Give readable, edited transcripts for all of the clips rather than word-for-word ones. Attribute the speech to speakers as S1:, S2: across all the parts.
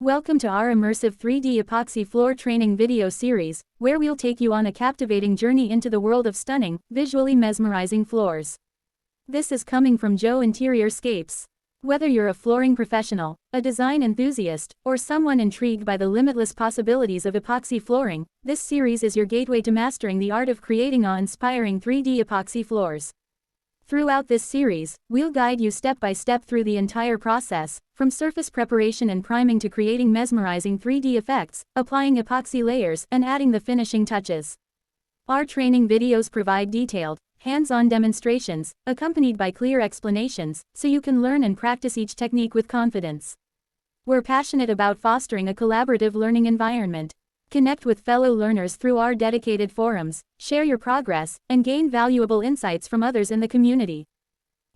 S1: Welcome to our immersive 3D epoxy floor training video series, where we'll take you on a captivating journey into the world of stunning, visually mesmerizing floors. This is coming from Joe Interiorscapes. Whether you're a flooring professional, a design enthusiast, or someone intrigued by the limitless possibilities of epoxy flooring, this series is your gateway to mastering the art of creating awe-inspiring 3D epoxy floors. Throughout this series, we'll guide you step by step through the entire process, from surface preparation and priming to creating mesmerizing 3D effects, applying epoxy layers, and adding the finishing touches. Our training videos provide detailed, hands-on demonstrations, accompanied by clear explanations, so you can learn and practice each technique with confidence. We're passionate about fostering a collaborative learning environment. Connect with fellow learners through our dedicated forums, share your progress, and gain valuable insights from others in the community.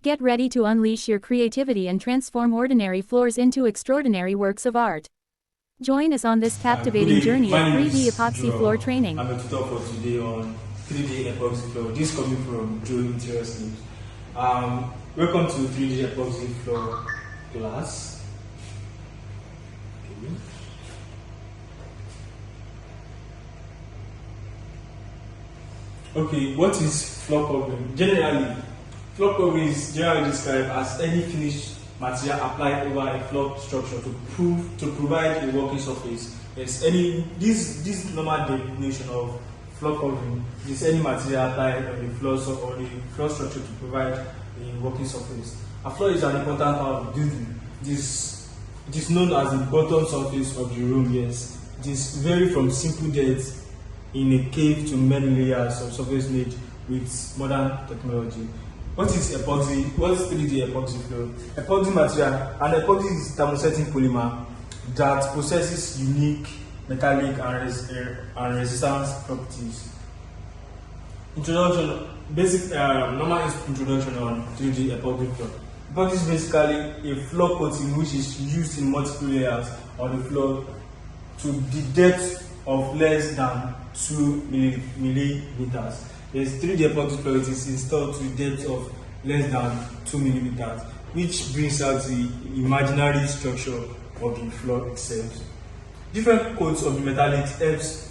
S1: Get ready to unleash your creativity and transform ordinary floors into extraordinary works of art. Join us on this captivating journey of 3D epoxy floor training.
S2: I'm a tutor for today on 3D epoxy floor. This is coming from Joe Interiorscapes. Welcome to 3D epoxy floor class. Okay. Okay, what is floor covering? Generally, floor covering is generally described as any finished material applied over a floor structure to provide a working surface. Yes, this normal definition of floor covering is any material applied on the floor or the floor structure to provide a working surface. A floor is an important part of the building. It is known as the bottom surface of the room. Yes, it is vary from simple dirt in a cave to many layers of surface made with modern technology. What is epoxy? What is 3D epoxy floor? Epoxy material. An epoxy is thermosetting polymer that possesses unique metallic and resistance properties. Introduction. Basic normal introduction on 3D epoxy floor. Epoxy is basically a floor coating which is used in multiple layers on the floor to the depth of less than 2 millimeters. There's 3D epoxy floor. It is installed to the depth of less than 2 millimeters, which brings out the imaginary structure of the floor itself. Different coats of the metallic helps.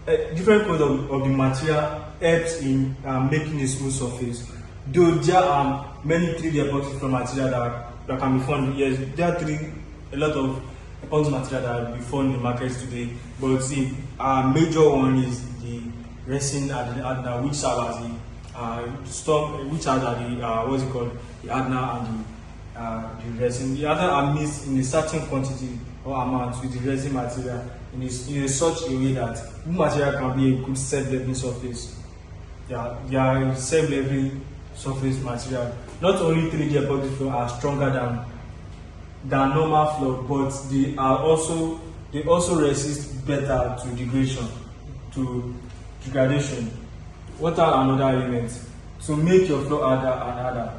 S2: Different coats of the material helps in making a smooth surface. Though there are many 3D epoxy floor material that can be found. Yes, there are a lot of epoxy material that will be found in the market today, but the major one is the resin hardener, which serve as the hardener and the resin. The hardener are mixed in a certain quantity or amount with the resin material in such a way that the material can be a good self-leveling surface. They are self-leveling surface material. Not only 3D epoxy floor are stronger than normal floor, but they also resist better to degradation. What are another elements to make your floor harder and harder?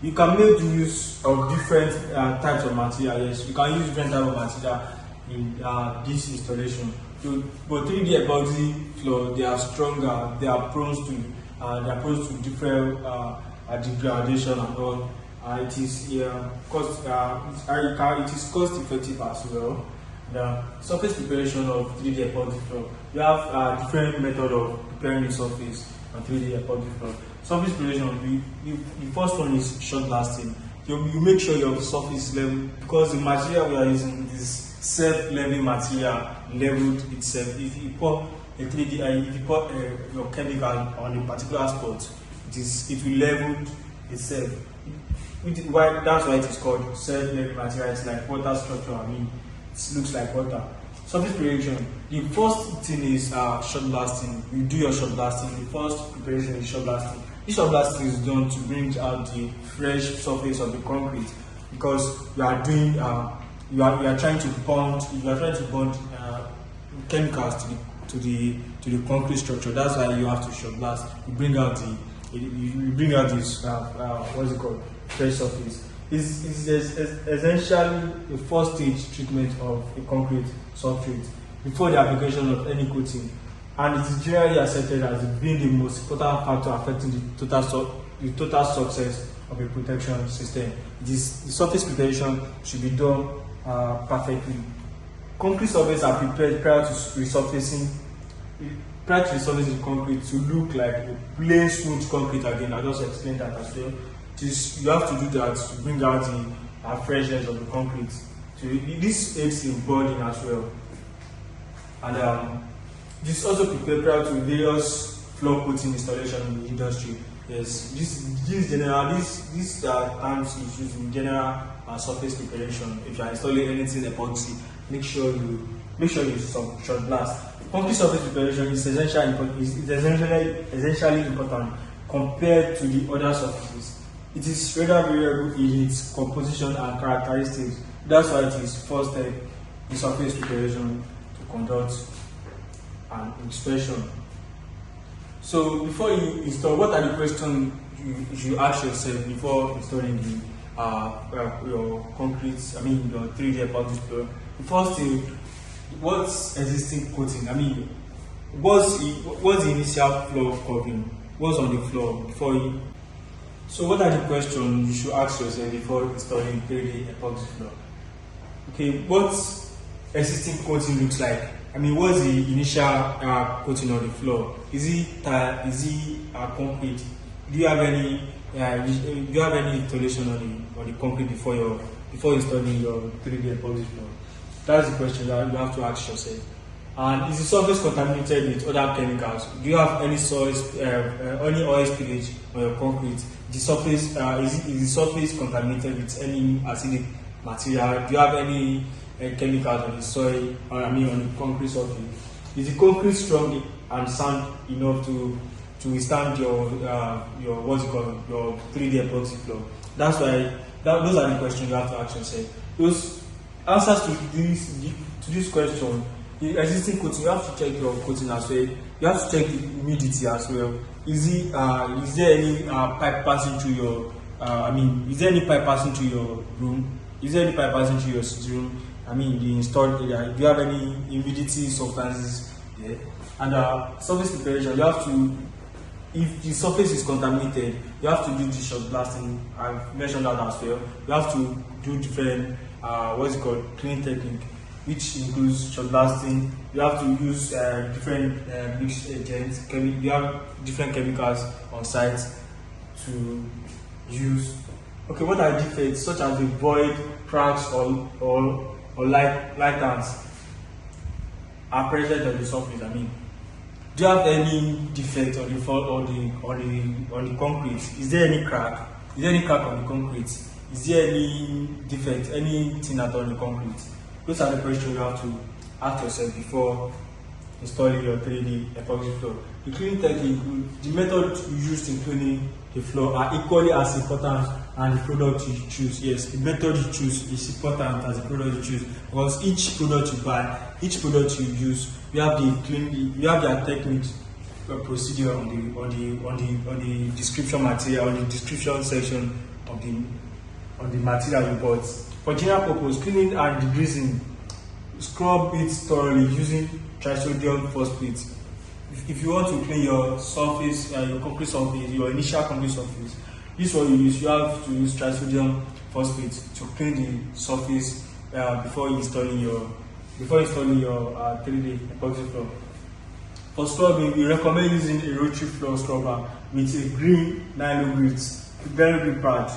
S2: You can make use of different types of material. Yes, you can use different types of material in this installation. But 3D epoxy floor, they are stronger. They are prone to different degradation and all. It is cost effective as well. The surface preparation of 3D epoxy floor. You have different method of preparing the surface on 3D epoxy floor. Surface preparation. The first one is short lasting. You make sure your surface is level because the material we are using is self-leveling material, leveled itself. If you pour your chemical on a particular spot, it will level itself. That's why it is called self-leveling material. It's like water structure. It looks like water. Surface preparation. The first thing is short lasting. You do your short lasting. The first preparation is short lasting. This short lasting is done to bring out the fresh surface of the concrete because you are trying to bond chemicals to the concrete structure. That's why you have to short last. You bring out this fresh surface. It's essentially the first stage treatment of a concrete substrate before the application of any coating, and it is generally accepted as being the most important factor affecting the total success of a protection system. The surface preparation should be done perfectly. concrete surfaces are prepared prior to resurfacing. Prior to resurfacing concrete to look like a plain smooth concrete again. I just explained that as well. You have to do that to bring out the freshness of the concrete. So this aids in bonding as well. And this is also prepared prior to various floor coating installation in the industry. Yes, this terms is used in general surface preparation. If you are installing anything epoxy, make sure you short blast. Concrete surface preparation is essentially important compared to the other surfaces. It is rather variable in its composition and characteristics. That's why it is first step in surface preparation to conduct an inspection. So before you install, what are the questions you should ask yourself before installing your concrete, your 3D epoxy floor? The first thing, what's existing coating? What's the initial floor covering? What's on the floor before you? So what are the questions you should ask yourself before installing 3D epoxy floor? Okay, what existing coating looks like? What's the initial coating on the floor? Is it tile? Is it concrete? Do you have any installation on the concrete before installing your 3D epoxy floor? That's the question that you have to ask yourself. And is the surface contaminated with other chemicals? Do you have any any oil spillage on your concrete? The surface is the surface contaminated with any acidic material? Do you have any chemicals on the soil, on the concrete surface? Is the concrete strong and sound enough to withstand your 3D epoxy floor? Those are the questions you have to ask yourself. Those answers to this question, the existing coating, you have to check your coating as well. You have to check the humidity as well. Is there any pipe passing through your is there any pipe passing through your room? Is there any pipe passing through your sitting room? The installed area. Do you have any humidity substances there? And surface preparation, you have to, if the surface is contaminated, you have to do the shot blasting. I've mentioned that as well. You have to do different cleaning technique, which includes shot blasting. You have to use different mixed agents. You have different chemicals on site to use. Okay, what are defects such as the void, cracks, or light lines are present on the surface? Do you have any defect on the concrete? Is there any crack? Is there any crack on the concrete? Is there any defect, anything at all on the concrete? Those are the questions you have to ask yourself before installing your 3D epoxy floor. The cleaning technique, the method you used in cleaning the floor are equally as important as the product you choose. Yes, the method you choose is important as the product you choose, because each product you buy, each product you use, you have their techniques procedure on the description material, on the description section of the material you bought. For general purpose, cleaning and degreasing, scrub it thoroughly using trisodium phosphate. If you want to clean your surface, your concrete surface, your initial concrete surface, this is what you use. You have to use trisodium phosphate to clean the surface before installing your 3D epoxy floor. For scrubbing, we recommend using a rotary floor scrubber with a green nylon grip pad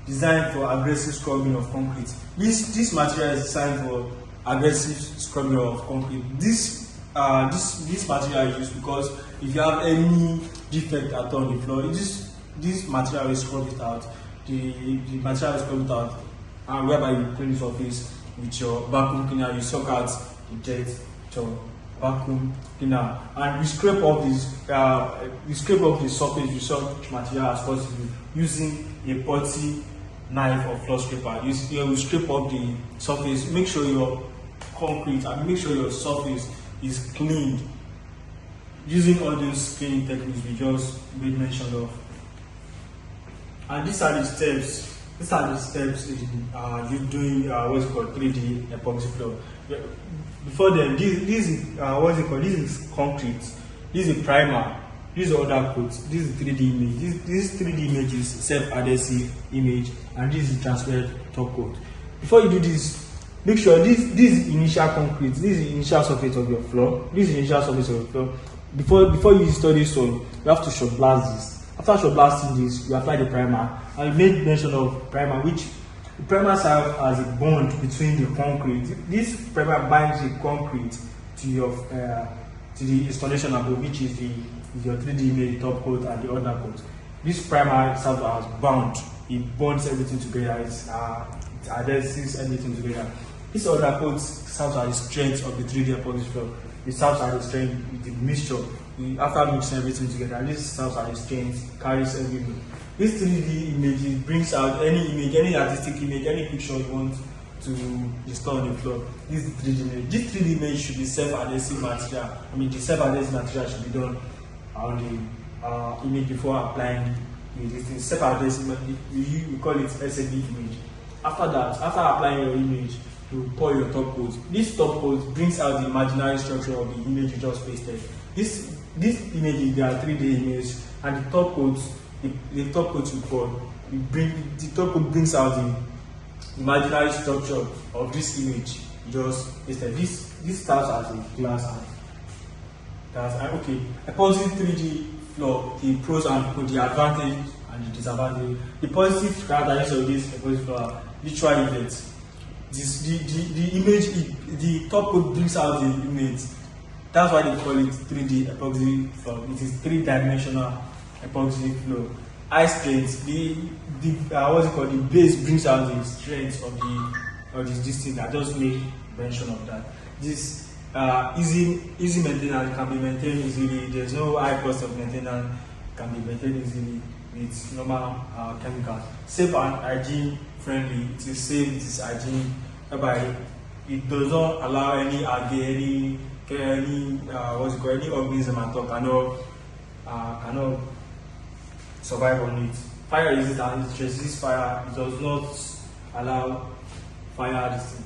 S2: designed for aggressive scrubbing of concrete. This material is designed for aggressive scrubbing of concrete. This material is used because if you have any defect at all on the floor, this material will scrub it out. The material will scrub it out, and whereby you clean the surface with your vacuum cleaner. You suck out the dirt with your vacuum cleaner, and we scrape off the surface with such material as possible using a potty knife or floor scraper. You will scrape off the surface. Make sure your concrete and make sure your surface is cleaned using all those cleaning techniques we just made mention of. And these are the steps. These are the steps in you doing what's called 3D epoxy floor. Before then, this is concrete. This is primer. This is other coats. This is 3D image. This 3D image is self-adhesive image, and this is transparent top coat. Before you do this make sure this is initial concrete, this is the initial surface of your floor, this is the initial surface of your floor. Before you install this one, you have to shot blast this. After shot blasting this, you apply the primer. I made mention of primer, which the primer serves as a bond between the concrete. This primer binds the concrete to your to the installation above, which is your 3D image, top coat and the undercoat. This primer serves as bond. It bonds everything together. It adheres everything together. This undercoat serves as the strength of the 3D epoxy floor. It serves as the strength with the mixture. After mixing everything together, this serves as the strength, carries everything. This 3D image brings out any image, any artistic image, any picture you want to install on the floor. This 3D image. This 3D image should be self-adhesive material. I mean, the self-adhesive material should be done on the image before applying this thing. Self-adhesive, we call it SAB image. After that, after applying your image, you pour your top coat. This top coat brings out the imaginary structure of the image you just pasted. This image, they are 3D images, and the top coat, the top coat you pour, the top coat brings out the imaginary structure of this image you just pasted. This starts as a glass and that's okay. Epoxy 3D floor, the pros and cons, the advantage and the disadvantage. The positive characteristics of this epoxy floor, visual effect. The image, the top coat brings out the image. That's why they call it 3D epoxy floor. It is 3-dimensional epoxy floor. High strength. What's it called? The base brings out the strength of this thing. I just made mention of that. This easy maintenance, can be maintained easily. There's no high cost of maintenance. Can be maintained easily with normal chemicals. Safe and hygiene friendly. It is safe. It is hygiene. Whereby it does not allow any algae, any organism at all cannot survive on it. Fire is it and it resists fire. It does not allow fire. This thing.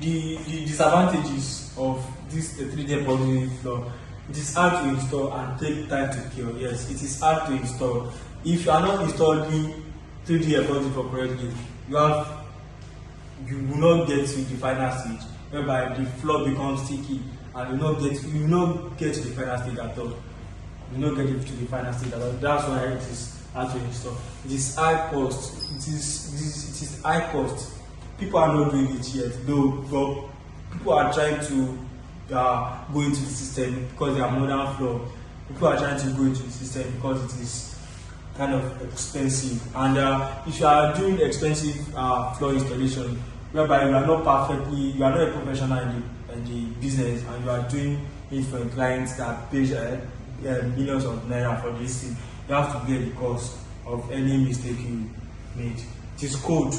S2: The disadvantages of this 3D epoxy floor. It is hard to install and take time to cure. Yes, it is hard to install. If you are not installing 3D epoxy for correctly, you will not get to the final stage, whereby the floor becomes sticky and you will not get to the final stage at all. You will not get to the final stage at all. That's why it is hard to install. It is high cost. It is high cost. People are not doing it yet, though. But people are trying to go into the system because they are modern floor. People are trying to go into the system because it is kind of expensive. And if you are doing expensive floor installation, whereby you are not a professional in the business, and you are doing it for clients that pay millions of naira for this thing, you have to bear the cost of any mistake you made. It is cold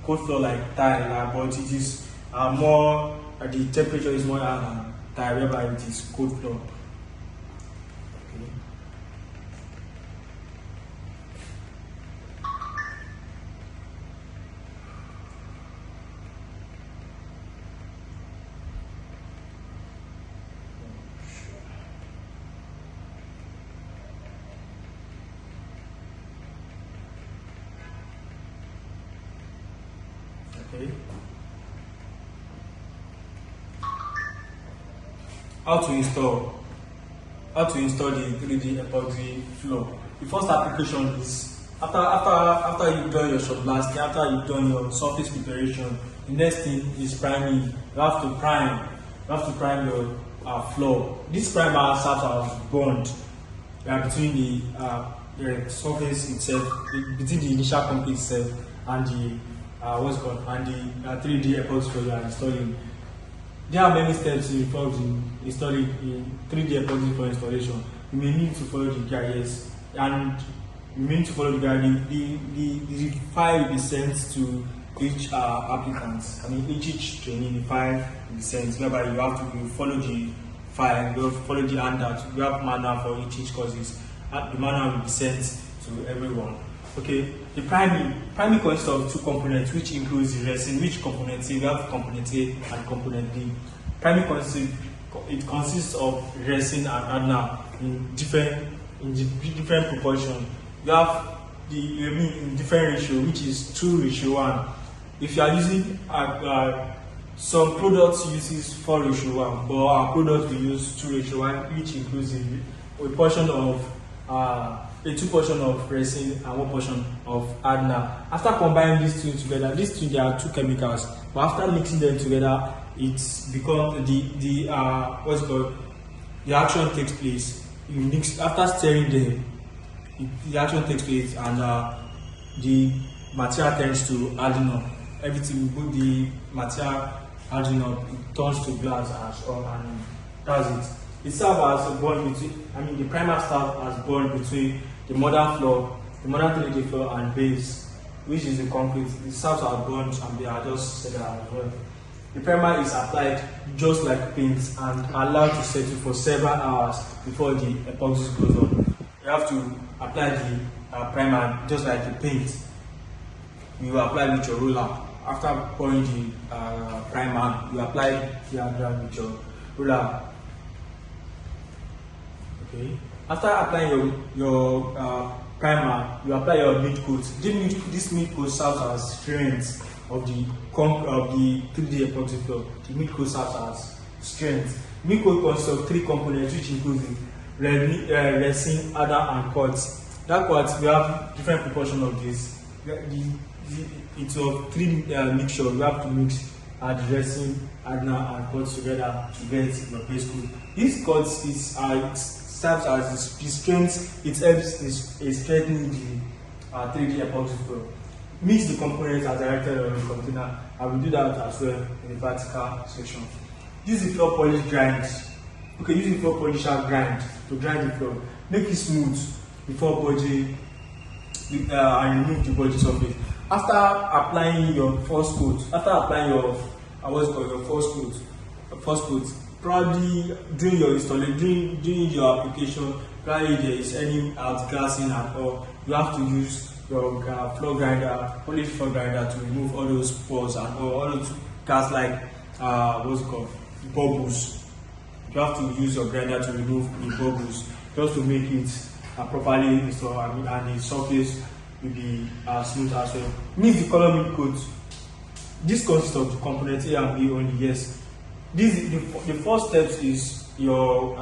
S2: floor like tile, but it is more. The temperature is more higher than tile, whereby it is cold floor. Okay. How to install the 3D epoxy floor. The first application is after you've done your shot blasting, after you've done your surface preparation. The next thing is priming. You have to prime your floor. This primer serves as bond between the surface itself, between the initial concrete itself and the 3D epoxy floor you are installing. There are many steps involved in installing in 3D epoxy floor installation. You may need to follow the guides, and you may need to follow the guide. The file will be sent to each applicant. I mean, each trainee, the file will be sent. Whereby you follow the file, you follow the handout. You have manual for each courses. The manual will be sent to everyone. Okay, the priming consists of two components, which includes the resin. Which component A? We have component A and component B. Priming consists of resin and hardener in different proportion. You have in different ratio, which is 2:1. if you are using some products uses 4:1, but our product we use 2:1, which includes a portion of a 2 portion of resin and 1 portion of hardener. After combining these two together, these two, there are 2 chemicals, but after mixing them together, it's become the what's it called, the action takes place. You mix after stirring them, the action takes place, and the material tends to harden up. Everything, both the material hardening up, it turns to glass and that's it. It serves as a bond between, the primer serves as bond between the modern floor, the modern 3D floor and base, which is the concrete. It serves as bond, and they are just said that as well. The primer is applied just like paint and allowed to settle for several hours before the epoxy goes on. You have to apply the primer just like the paint. You apply with your roller. After pouring the primer, you apply the hardener with your roller. Okay. After applying your primer, you apply your mid coat. This mid coat serves as strength of the 3D epoxy floor. The mid coat serves as strength. Mid coat consists of 3 components, which include the resin, hardener, and quartz. That quartz, we have different proportion of this. It's of 3 mixture. We have to mix the resin, hardener, and quartz together to get your base coat. This quartz serves as the strength. It helps in strengthening the 3D epoxy floor. Mix the components as directed on the container. I will do that as well in the vertical section. Use the floor polish grind. Okay, use the floor polisher grind to grind the floor. Make it smooth before body and remove the body surface. After applying your first coat, first coat, probably during your installation, during your application, probably there is any outgassing at all, you have to use your floor grinder, polish floor grinder, to remove all those pores and all those gas like bubbles. You have to use your grinder to remove the bubbles just to make it properly installed, and the surface will be smooth as well. Mix the color mid coat. This consists of the components A and B only. Yes, the first step is your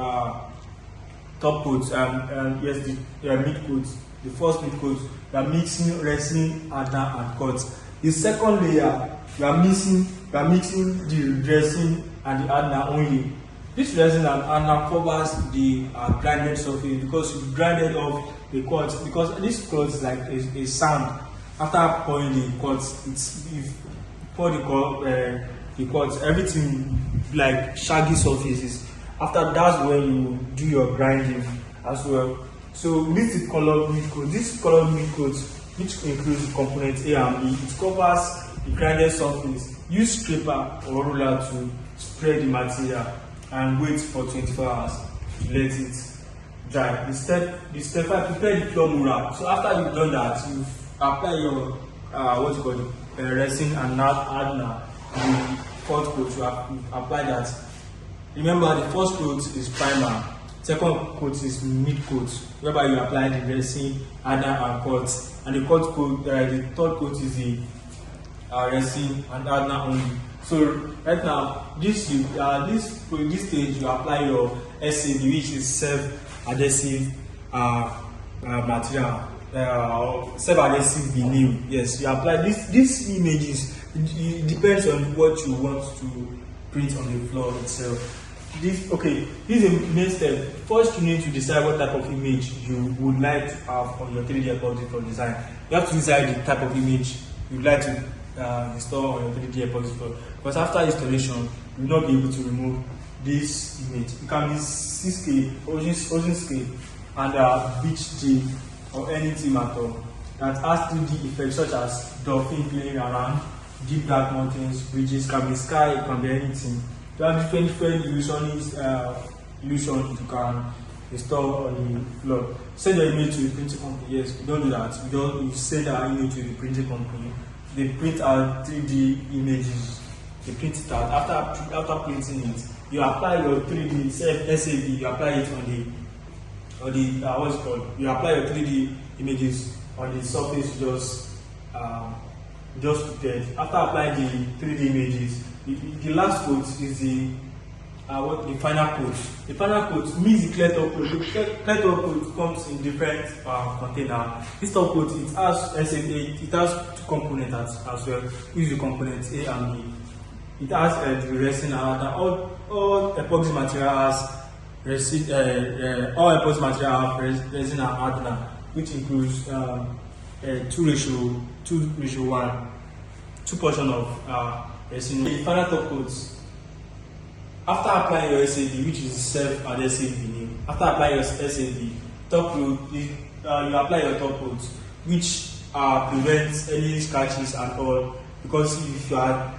S2: top coat, and yes, the mid coat. The first mid coat, you are mixing resin, hardener, and quartz. The second layer, you are mixing the resin and the hardener only. This resin and hardener covers the grinded surface, because you grinded off the quartz, because this quartz is like a sand. After pouring the quartz, you pour the quartz, everything like shaggy surfaces. After that's when you do your grinding as well. So mix the colored mid coat. This colored mid coat, which includes the components A and B, it covers the grinded surface. Use scraper or roller to spread the material and wait for 24 hours to let it dry. The step 5, prepare the floor mural. So after you've done that, you apply your resin and hardener. The fourth coat, you apply that. Remember, the first coat is primer. Second coat is mid coat, whereby you apply the resin, hardener, and quartz. And the third coat is the resin and hardener only. So right now, this stage you apply your SAV, which is self-adhesive material, self-adhesive vinyl. Yes, you apply these images. It depends on what you want to print on the floor itself. This is the main step. First, you need to decide what type of image you would like to have on your 3D epoxy floor design. You have to decide the type of image you would like to install on your 3D epoxy floor. Because after installation, you will not be able to remove this image. It can be 6K, ocean scale, and beach theme, or any theme at all that has 3D effects such as dolphin playing around, deep dark mountains, bridges, can be sky, it can be anything. You have different illusions you can install on the floor. Send your image to the printing company. Yes, we don't do that. We send our image to the printing company. They print out 3D images. They print it out. After printing it, you apply your 3D SAV. You apply it on the what's it called? You apply your 3D images on the surface you just just prepared. After applying the 3D images, the last coat is the final coat. The final coat means the clear top coat. The clear top coat comes in different container. This top coat, it has it has two components as well. Use the components A and B. It has the resin and all epoxy material has resin. All epoxy material have resin and hardener, which includes 2:1, 2 portion of resin. The final top coat. After applying your SAD, which is self-adhesive vinyl, after applying your SAD, top coat, you apply your top coat, which prevents any scratches and all. Because if you are,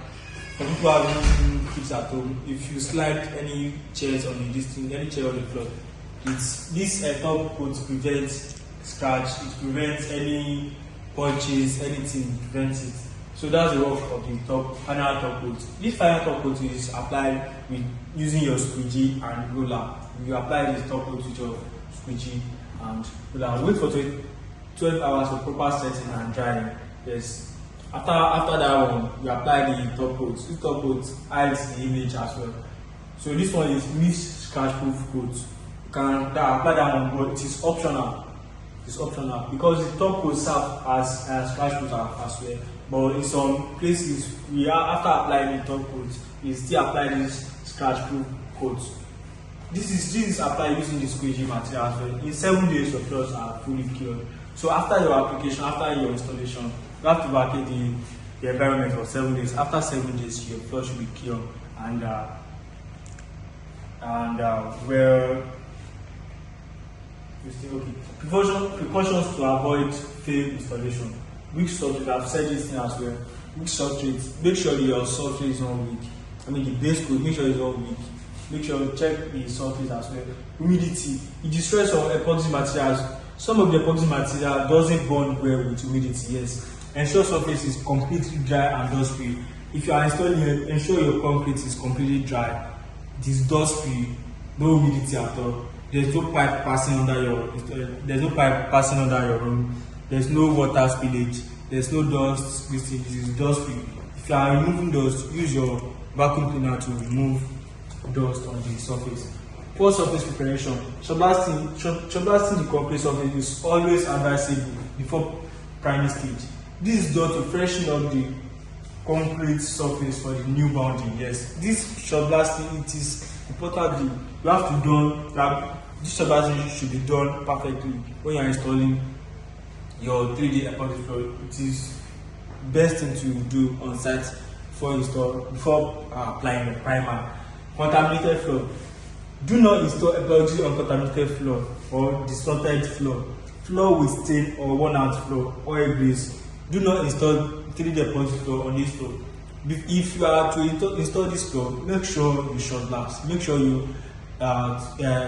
S2: for people who are using kids at home, if you slide any chairs on any chair on the floor, this top coat prevents scratch, it prevents any punches, anything, prevents it. So that's the work of the final top coat. This final top coat is applied with using your squeegee and roller. You apply this top coat with your squeegee and roller. Wait for 12 hours for proper setting and drying. Yes. After that one, you apply the top coat. This top coat hides the image as well. So this one is mist scratch proof coat. You can apply that one, but it is optional. It's optional because the top coat serves as scratch proof as well. But in some places, after applying the top coat, we still apply this scratch proof coat. This is applied using the squeegee material as well. In 7 days, your floors are fully cured. So after your application, after your installation, you have to vacate the environment for 7 days. After 7 days, your floor should be cured and well. Okay. Precautions to avoid failed installation. Weak substrate, I've said this thing as well. Weak substrate, make sure your substrate is not weak. I mean the base coat, make sure it's not weak. Make sure you check the surface as well. Humidity, it destroys some epoxy materials. Some of the epoxy material doesn't bond well with humidity, yes. Ensure surface is completely dry and dust free. If you are installing it, ensure your concrete is completely dry. It is dust free, no humidity at all. There's no pipe passing under your room. There's no water spillage. There's no dust. This is dust free. If you are removing dust, use your vacuum cleaner to remove dust on the surface. Poor surface preparation. Shotblasting the concrete surface is always advisable before priming stage. This is done to freshen up the concrete surface for the new boundary. Yes, this shotblasting, it is important. You have to do this shotblasting should be done perfectly when you are installing your 3D epoxy floor. It is best thing to do on site before applying the primer. Contaminated floor. Do not install epoxy on contaminated floor or distorted floor. Floor with stain or worn out floor, oil grease. Do not install 3D epoxy floor on this floor. If you are to install this floor, make sure you shot blast. Make sure you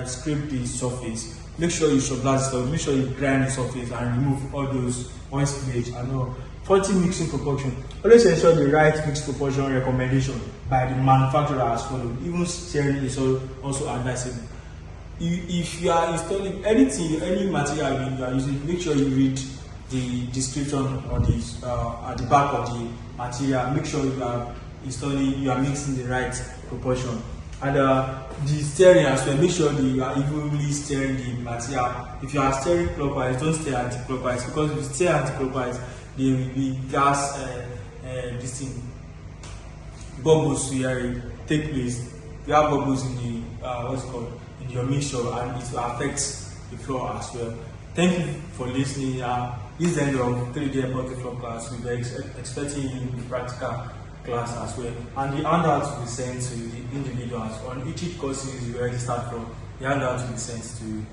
S2: scrape the surface. Make sure you shot blast the surface. Make sure you grind the surface and remove all those oil spillage and all. Faulty mixing proportion. Always ensure the right mix proportion recommendation by the manufacturer as followed. Even steering is also advisable. If you are installing anything, any material you are using, make sure you read the description on this at the back of the material. Make sure you are mixing the right proportion. And the steering as well, make sure that you are evenly steering the material. If you are steering clockwise, don't steer anti-clockwise, because if you steer anti-clockwise, there will be gas bubbles here take place. You have bubbles in the in your mixture, and it will affect the floor as well. Thank you for listening. This is the end of 3D epoxy floor class. We were expecting you in the practical class as well, and the handouts will be sent to the individuals on each courses you already start from. The handouts will be sent to you.